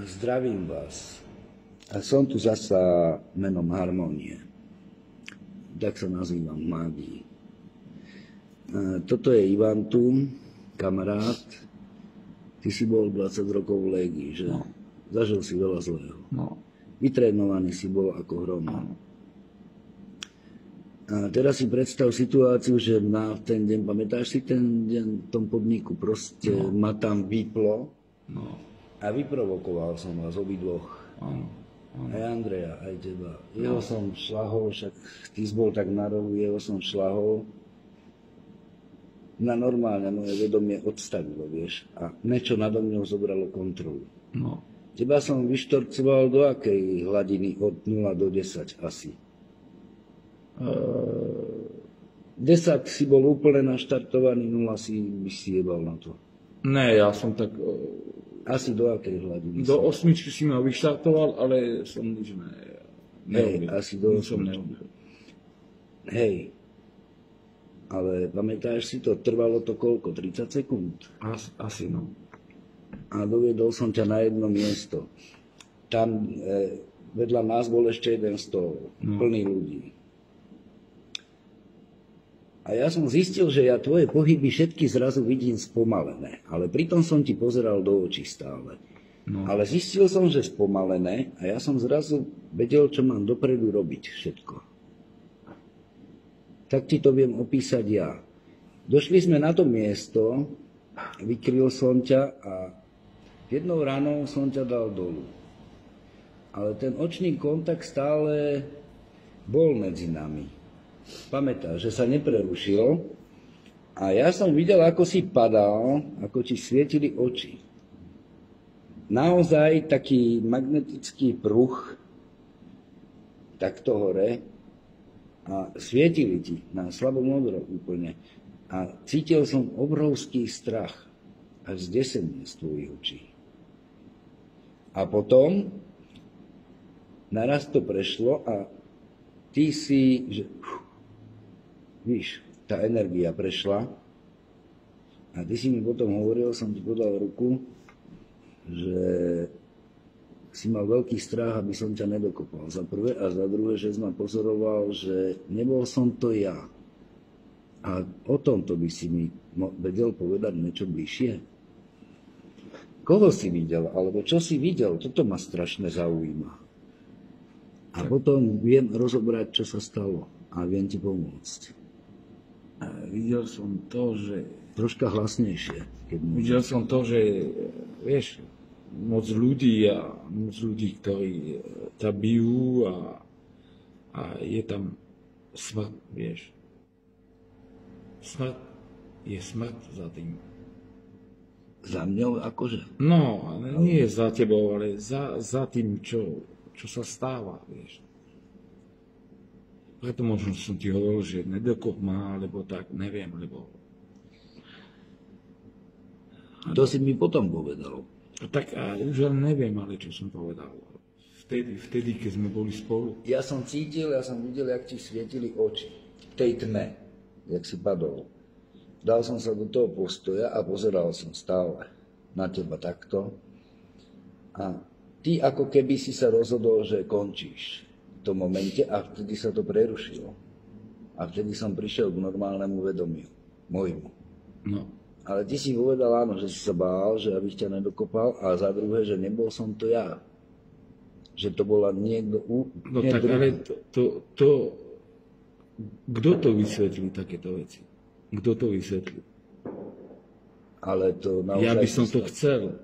Zdravím vás. A som tu zasa menom Harmonie. Tak sa nazývam v mágii. Toto je Ivan tu, kamarát. Ty si bol 20 rokov v Légii, že? No. Zažil si veľa zlého. No. Vytrénovaný si bol ako hrom. No. A teraz si predstav situáciu, že na ten deň, pamätáš si ten deň v tom podniku, proste ma tam vyplo a vyprovokoval som vás obidvoch. Aj Andreja, aj teba. Jeho som šľahol, však ty si bol tak na rohu, jeho som šľahol. Na normálne moje vedomie odstavilo, vieš. A niečo nado mňou zobralo kontrolu. No. Teba som vyštorcoval do akej hladiny od 0 do 10 asi? 10 si bol úplne naštartovaný, 0 by si jebal na to. Ne, ja som tak... Asi do akej hladiny? Do 8 si ma vyštartoval, ale som nič nerobil. Hej, asi do 8. Hej. Ale pamätáš si to, trvalo to koľko? 30 sekúnd? Asi, no. A doviedol som ťa na jedno miesto. Tam vedľa nás bol ešte jeden stôl, plný ľudí. A ja som zistil, že ja tvoje pohyby všetky zrazu vidím spomalené. Ale pritom som ti pozeral do očí stále. No. Ale zistil som, že spomalené a ja som zrazu vedel, čo mám dopredu robiť všetko. Tak ti to viem opísať ja. Došli sme na to miesto, vykryl som ťa a jednou ranou som ťa dal dolu. Ale ten očný kontakt stále bol medzi nami. Pamätáš, že sa neprerušil a ja som videl, ako si padal, ako ti svietili oči. Naozaj taký magnetický pruh takto hore a svietili ti na slabomodro úplne a cítil som obrovský strach až zdesenie z tvojich očí. A potom naraz to prešlo a ty si, že víš, tá energia prešla a ty si mi potom hovoril, som ti podal ruku, že si mal veľký strach, aby som ťa nedokopal. Za prvé a za druhé, že som pozoroval, že nebol som to ja. A o tomto by si mi vedel povedať niečo bližšie? Koho si videl, alebo čo si videl? Toto ma strašne zaujíma. A potom viem rozobrať, čo sa stalo a viem ti pomôcť. Videl som to, že... Troška hlasnejšie. Videl som to, že vieš, moc ľudí, ktorí ťa bijú a je tam smrť, vieš. Smrť je smrť za tým. Za mňou akože? No, nie za tebou, ale za tým, čo sa stáva, vieš. Preto možno som ti hovoril, že nedokop ma, alebo tak, neviem, lebo... To si mi potom povedal. Tak už neviem, ale čo som povedal. Vtedy, keď sme boli spolu. Ja som cítil, ja som videl, jak ti svietili oči. V tej tme, jak si padol. Dal som sa do toho postoja a pozeral som stále na teba takto. A ty ako keby si sa rozhodol, že končíš v tom momente a vtedy sa to prerušilo. A vtedy som prišiel k normálnemu vedomiu, môjmu. No. Ale ty si povedal áno, že si sa bál, že abych ťa nedokopal a za druhé, že nebol som to ja. Že to bola niekto No tak druhý. Ale kto to vysvetlí takéto veci? Kto to vysvetlí? Ale to naozaj... Ja by som to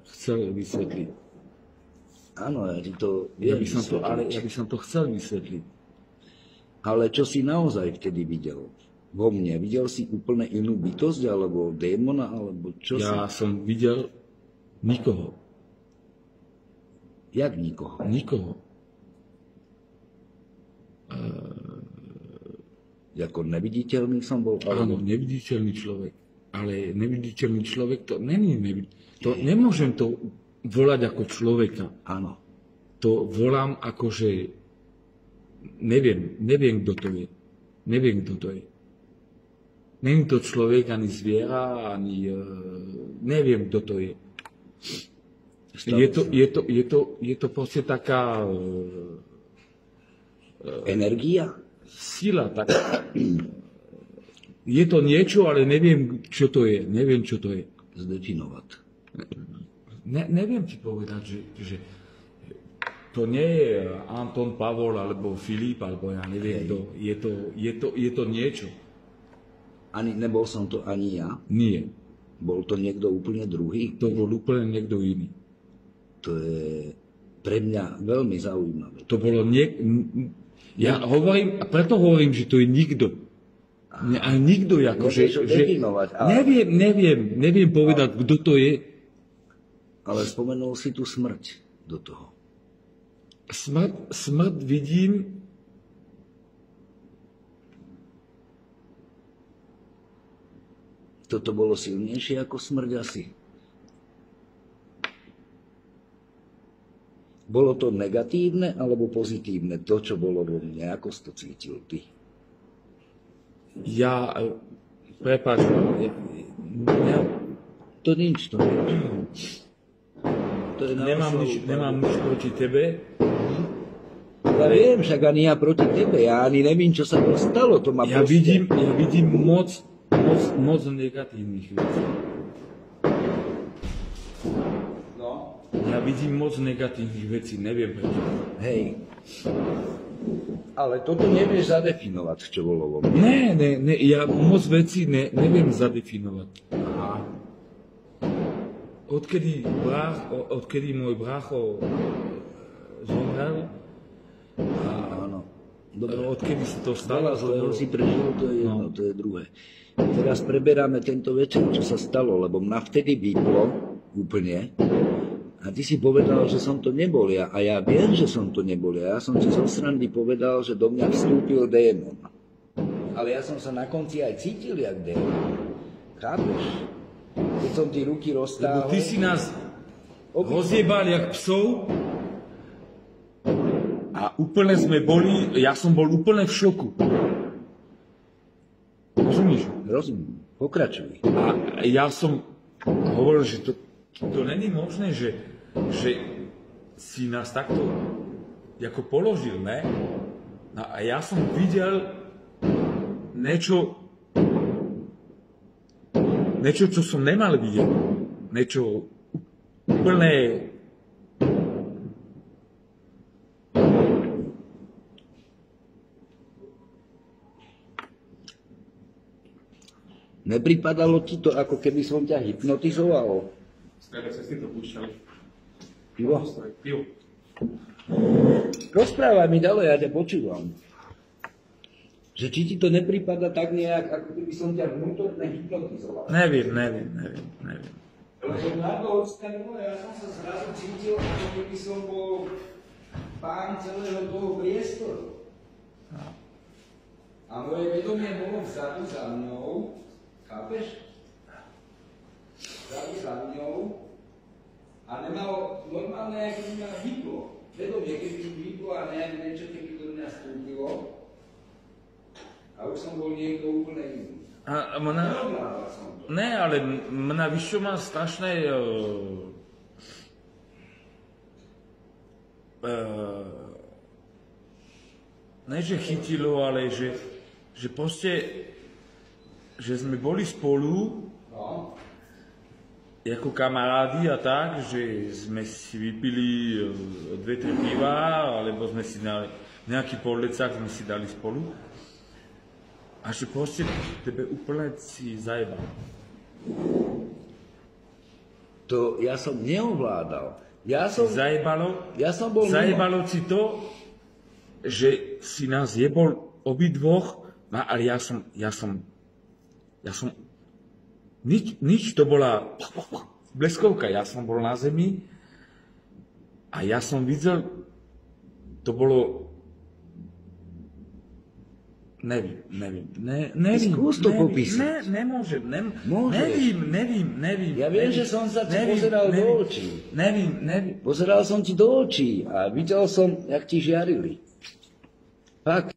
chcel vysvetliť. Áno, ja ti to ja by som to chcel vysvetliť. Ale čo si naozaj vtedy videl? Vo mne? Videl si úplne inú bytosť, alebo démona, alebo čo si? Ja som videl nikoho. Jak nikoho? Nikoho. Ako neviditeľný som bol? Alebo... Áno, neviditeľný človek. Ale neviditeľný človek to není neviditeľný. To nemôžem to volať ako človeka. Áno. To volám ako, že neviem, kto to je. Neviem, kto to je. Není to človek, ani zviera, ani... neviem, kto to je. Je to proste taká energia? Sila, tak. Je to niečo, ale neviem, čo to je. Zdefinovať. Neviem ti povedať, že to nie je Anton, Pavol, alebo Filip, alebo ja neviem kto. Je to niečo. Nebol som to ani ja? Nie. Bol to niekto úplne druhý? To bol úplne niekto iný. To je pre mňa veľmi zaujímavé. To bolo ja hovorím, a preto hovorím, že to je nikto. A nikto, akože... Neviem povedať, kto to je. Ale spomenul si tu smrť do toho. Smrť vidím... Toto bolo silnejšie ako smrť asi. Bolo to negatívne alebo pozitívne, to, čo bolo vo mne? Ako si to cítil ty? Prepáč, to nič. Nemám nič proti tebe. Ja viem, však ani ja proti tebe. Ja ani neviem, čo sa to stalo. To ma ja vidím moc negatívnych vecí. Ja vidím moc negatívnych vecí, neviem prečo. Hej. Ale toto nevieš zadefinovať, čo bolo vo mne. Ne, ja moc vecí neviem zadefinovať. Aha. Odkedy môj brácho zomrel, áno. Dobre. Odkedy sa to stalo? Lebo si prežil, to je jedno, to je druhé. Teraz preberáme tento večer, čo sa stalo, lebo mňa vtedy vyplo úplne. A ty si povedal, že som to nebol ja. A ja viem, že som to nebol ja. Ja som ti zo srandy povedal, že do mňa vstúpil démon. Ale ja som sa na konci aj cítil jak démon. Chápeš? Keď som ti ruky roztáhol... Lebo ty si nás rozjebal jak psov a úplne sme boli... Ja som bol úplne v šoku. Rozumíš? Rozumiem. Pokračuj. A ja som hovoril, že to není možné, že si nás takto ako položil, ne? A ja som videl niečo, čo som nemal vidieť. Niečo úplne... Nepripadalo ti to, ako keby som ťa hypnotizoval? Skladať cesty to púšťali. Pivo? Pivo. Rozprávaj mi ďalej, ja ťa počúvam. Že či ti to nepripada tak nejak, ako keby som ťa vnútorne hypnotizoval? Neviem. Lebo na to odstanilo, ja som sa zrazu cítil, ako keby som bol pán celého toho priestoru. A moje vedomie bolo vzadu za mnou, chápeš? Vzadu za mňou a nemalo normálne, ako by ma vyplo. Vedomie, keby mi vyplo a niečo, keby do mňa vstúpilo. A už som bol niekto úplne iný. Ne, ale mňa víš, čo má strašné... ne, že chytilo, ale že proste... Že sme boli spolu... No. Ako kamarádi a tak, že sme si vypili 2-3 piva, alebo sme si dali nejaký pollecák, sme si dali spolu. A že proste tebe úplne si zajebal. To ja som neovládal. Zajebalo si to, že si nás jebol obidvoch, ale ja som nič, to bola bleskovka, ja som bol na zemi a ja som videl, to bolo, neviem. Skús to popísať. Nemôžem. Nevím. Ja viem, že som sa ti pozeral do očí. Nevím. Pozeral som ti do očí a videl som, jak ti žiarili. Fakt.